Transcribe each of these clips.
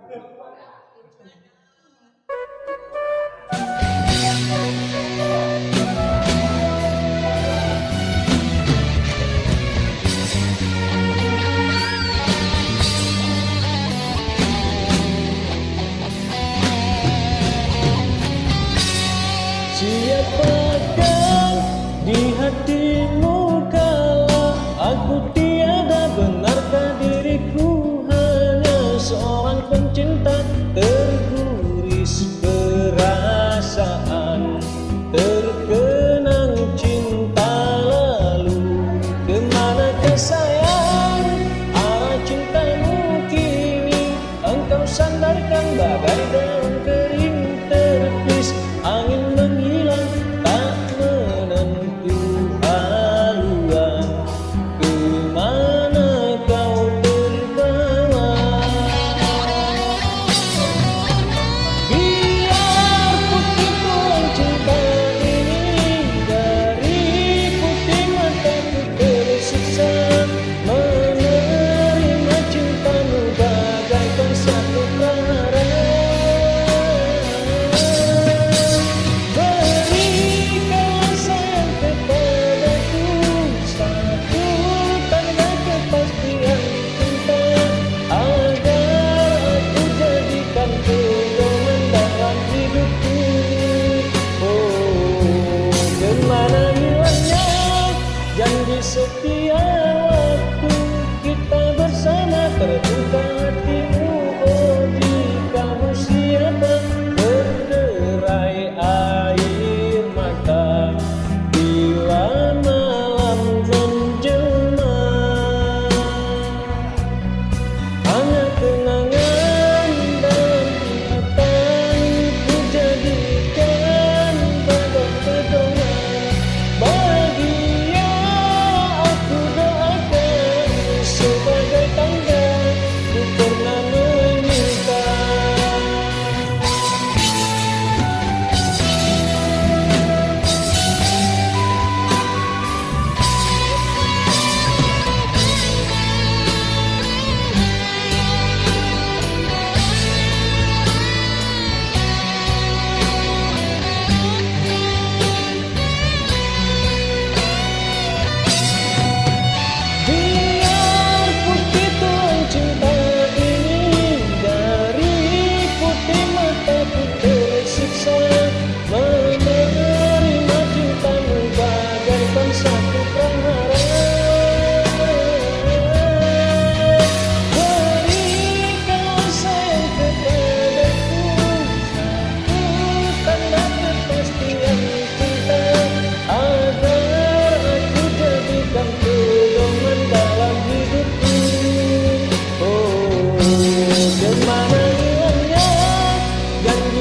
Siapakah di hatimu kala aku tiada, benarkah diriku hanya seorang pencinta terguris perasaan, terkenang cinta lalu? Kemanakah sayang arah cintamu kini? Engkau sandarkan bagai daun kering terpis, angin menghilang tak menentu haluan. Kemana kau terbawa? Biar putih tulang cinta ini, dari putih mataku tersiksa, menerima cintamu bagaikan satu prahara. Setiap waktu kita bersama terbuka hatimu, oh jikamu siapa? Berderai air mata bila malam menjelma, hanya kenangan dan ingatan ku jadikan bagai pedoman. Bagi sebagai tanda ku pernah meminta.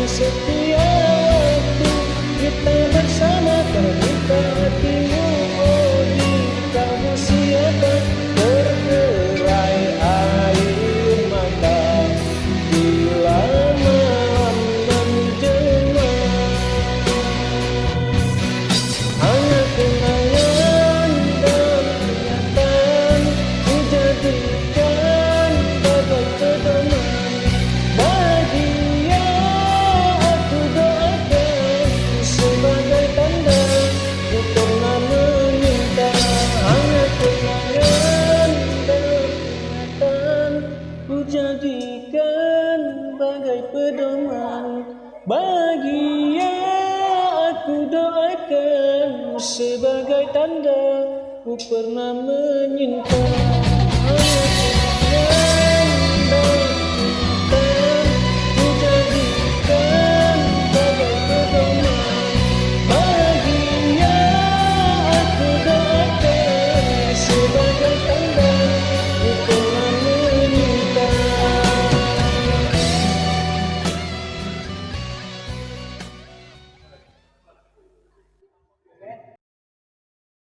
Setiap waktu kita bersama terbuka hatimu, oh jikamu siapa? Berderai air mata bila malam menjelma, hanya kenangan dan ingatan ku jadikan bagai pedoman. Jadikan bagai pedoman, bahagia aku doakan sebagai tanda ku pernah menyinta.